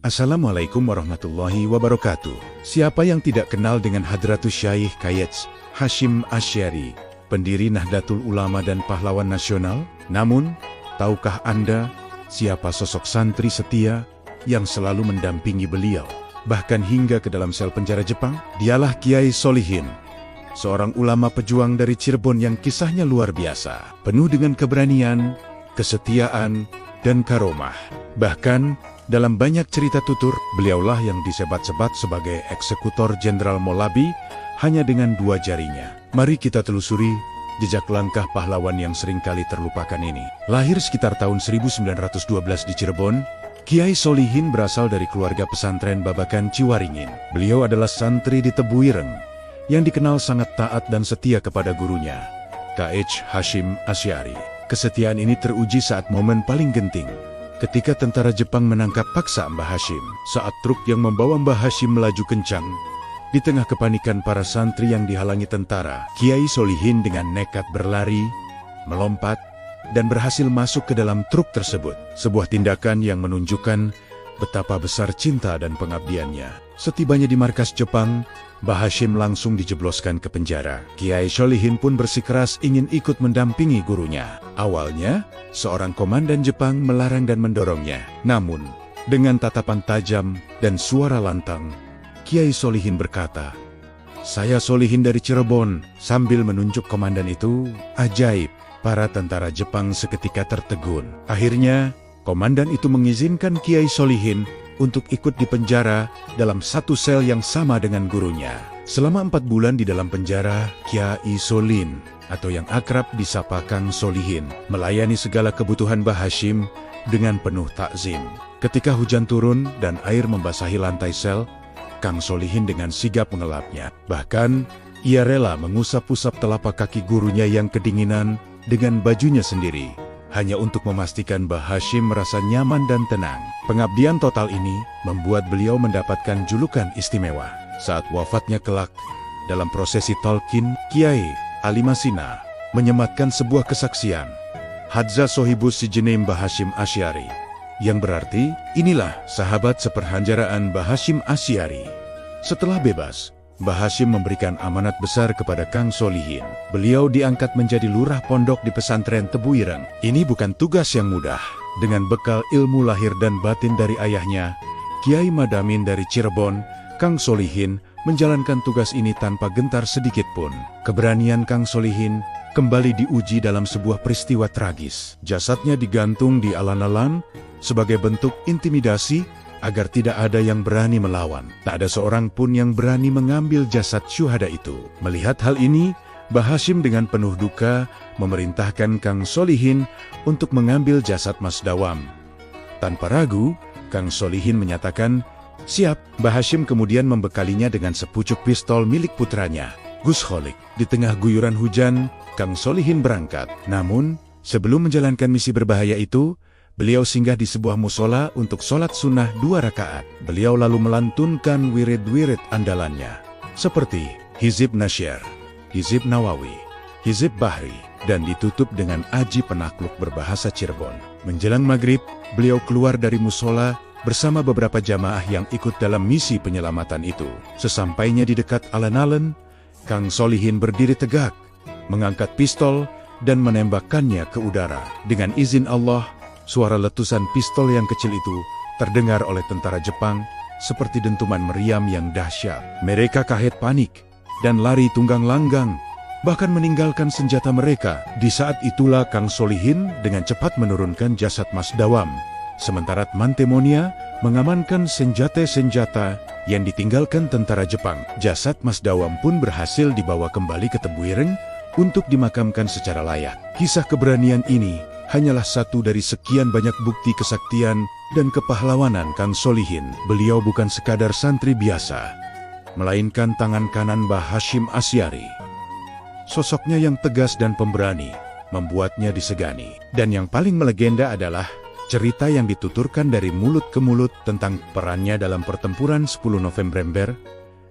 Assalamualaikum warahmatullahi wabarakatuh. Siapa yang tidak kenal dengan Hadratus Syaikh Kayets Hashim Asy'ari, pendiri Nahdlatul Ulama dan pahlawan nasional? Namun, tahukah Anda siapa sosok santri setia yang selalu mendampingi beliau, bahkan hingga ke dalam sel penjara Jepang? Dialah Kiai Solihin, seorang ulama pejuang dari Cirebon yang kisahnya luar biasa, penuh dengan keberanian, kesetiaan, dan karomah. Bahkan, dalam banyak cerita tutur, beliaulah yang disebat-sebat sebagai eksekutor Jenderal Molabi hanya dengan 2 jarinya. Mari kita telusuri jejak langkah pahlawan yang seringkali terlupakan ini. Lahir sekitar tahun 1912 di Cirebon, Kiai Solihin berasal dari keluarga pesantren Babakan Ciwaringin. Beliau adalah santri di Tebu Ireng yang dikenal sangat taat dan setia kepada gurunya, K.H. Hashim Asy'ari. Kesetiaan ini teruji saat momen paling genting, ketika tentara Jepang menangkap paksa Mbah Hashim. Saat truk yang membawa Mbah Hashim melaju kencang, di tengah kepanikan para santri yang dihalangi tentara, Kiai Solihin dengan nekat berlari, melompat, dan berhasil masuk ke dalam truk tersebut. Sebuah tindakan yang menunjukkan betapa besar cinta dan pengabdiannya. Setibanya di markas Jepang, Mbah Hashim langsung dijebloskan ke penjara. Kiai Solihin pun bersikeras ingin ikut mendampingi gurunya. Awalnya, seorang komandan Jepang melarang dan mendorongnya. Namun, dengan tatapan tajam dan suara lantang, Kiai Solihin berkata, "Saya Solihin dari Cirebon." Sambil menunjuk komandan itu, ajaib, para tentara Jepang seketika tertegun. Akhirnya, komandan itu mengizinkan Kiai Solihin untuk ikut di penjara dalam satu sel yang sama dengan gurunya. Selama 4 bulan di dalam penjara, Kiai Solihin, atau yang akrab disapa Kang Solihin, melayani segala kebutuhan Mbah Hashim dengan penuh takzim. Ketika hujan turun dan air membasahi lantai sel, Kang Solihin dengan sigap mengelapnya. Bahkan, ia rela mengusap-usap telapak kaki gurunya yang kedinginan dengan bajunya sendiri, hanya untuk memastikan Mbah Hashim merasa nyaman dan tenang. Pengabdian total ini membuat beliau mendapatkan julukan istimewa. Saat wafatnya kelak, dalam prosesi talqin, Kiai Ali Masina menyematkan sebuah kesaksian, "Hadza Sohibus Sijene Mbah Hashim Asy'ari," yang berarti, inilah sahabat seperhanjaraan Mbah Hashim Asy'ari. Setelah bebas, Mbah Hashim memberikan amanat besar kepada Kang Solihin. Beliau diangkat menjadi lurah pondok di pesantren Tebu Ireng. Ini bukan tugas yang mudah. Dengan bekal ilmu lahir dan batin dari ayahnya, Kiai Madamin dari Cirebon, Kang Solihin menjalankan tugas ini tanpa gentar sedikit pun. Keberanian Kang Solihin kembali diuji dalam sebuah peristiwa tragis. Jasadnya digantung di alun-alun sebagai bentuk intimidasi agar tidak ada yang berani melawan. Tak ada seorang pun yang berani mengambil jasad syuhada itu. Melihat hal ini, Mbah Hashim dengan penuh duka memerintahkan Kang Solihin untuk mengambil jasad Mas Dawam. Tanpa ragu, Kang Solihin menyatakan, "Siap." Mbah Hashim kemudian membekalinya dengan sepucuk pistol milik putranya, Gus Kholik. Di tengah guyuran hujan, Kang Solihin berangkat. Namun, sebelum menjalankan misi berbahaya itu, beliau singgah di sebuah musola untuk sholat sunnah 2 rakaat. Beliau lalu melantunkan wirid-wirid andalannya, seperti Hizib Nasyr, Hizib Nawawi, Hizib Bahri, dan ditutup dengan aji penakluk berbahasa Cirebon. Menjelang maghrib, beliau keluar dari musola bersama beberapa jamaah yang ikut dalam misi penyelamatan itu. Sesampainya di dekat alun-alun, Kang Solihin berdiri tegak, mengangkat pistol, dan menembakkannya ke udara. Dengan izin Allah, suara letusan pistol yang kecil itu terdengar oleh tentara Jepang seperti dentuman meriam yang dahsyat. Mereka kaget panik dan lari tunggang langgang, bahkan meninggalkan senjata mereka. Di saat itulah Kang Solihin dengan cepat menurunkan jasad Mas Dawam, sementara Mantemonia mengamankan senjata-senjata yang ditinggalkan tentara Jepang. Jasad Mas Dawam pun berhasil dibawa kembali ke Tebu Ireng untuk dimakamkan secara layak. Kisah keberanian ini hanyalah satu dari sekian banyak bukti kesaktian dan kepahlawanan Kang Solihin. Beliau bukan sekadar santri biasa, melainkan tangan kanan Mbah Hashim Asy'ari. Sosoknya yang tegas dan pemberani membuatnya disegani. Dan yang paling melegenda adalah cerita yang dituturkan dari mulut ke mulut tentang perannya dalam pertempuran 10 November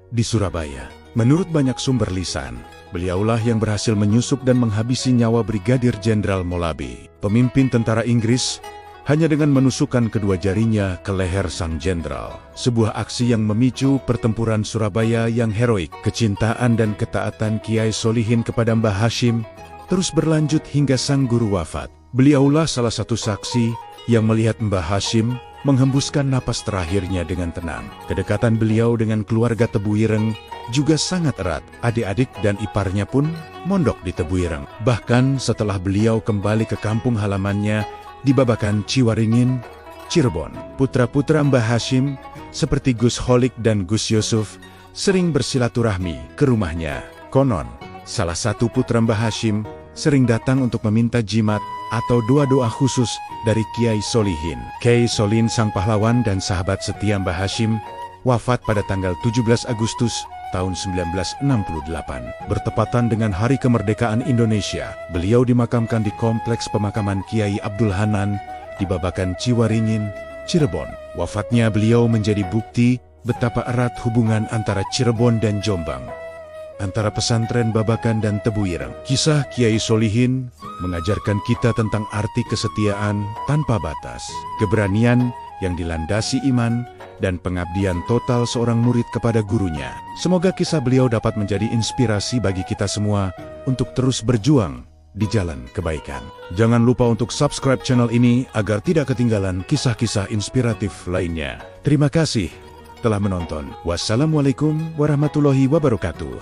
di Surabaya. Menurut banyak sumber lisan, beliaulah yang berhasil menyusup dan menghabisi nyawa Brigadir Jenderal Molabi, pemimpin tentara Inggris hanya dengan menusukkan kedua jarinya ke leher sang jenderal. Sebuah aksi yang memicu pertempuran Surabaya yang heroik. Kecintaan dan ketaatan Kiai Solihin kepada Mbah Hashim terus berlanjut hingga sang guru wafat. Beliaulah salah satu saksi yang melihat Mbah Hashim menghembuskan napas terakhirnya dengan tenang. Kedekatan beliau dengan keluarga Tebuireng juga sangat erat. Adik-adik dan iparnya pun mondok di Tebuireng. Bahkan setelah beliau kembali ke kampung halamannya di Babakan Ciwaringin, Cirebon, putra-putra Mbah Hashim seperti Gus Holik dan Gus Yusuf sering bersilaturahmi ke rumahnya. Konon, salah satu putra Mbah Hashim sering datang untuk meminta jimat atau doa-doa khusus dari Kiai Solihin. Kiai Solihin sang pahlawan dan sahabat setia Mbah Hashim wafat pada tanggal 17 Agustus tahun 1968. Bertepatan dengan Hari Kemerdekaan Indonesia, beliau dimakamkan di Kompleks Pemakaman Kiai Abdul Hanan di Babakan Ciwaringin, Cirebon. Wafatnya beliau menjadi bukti betapa erat hubungan antara Cirebon dan Jombang, antara pesantren Babakan dan Tebuireng. Kisah Kiai Solihin mengajarkan kita tentang arti kesetiaan tanpa batas, keberanian yang dilandasi iman, dan pengabdian total seorang murid kepada gurunya. Semoga kisah beliau dapat menjadi inspirasi bagi kita semua untuk terus berjuang di jalan kebaikan. Jangan lupa untuk subscribe channel ini agar tidak ketinggalan kisah-kisah inspiratif lainnya. Terima kasih telah menonton. Wassalamualaikum warahmatullahi wabarakatuh.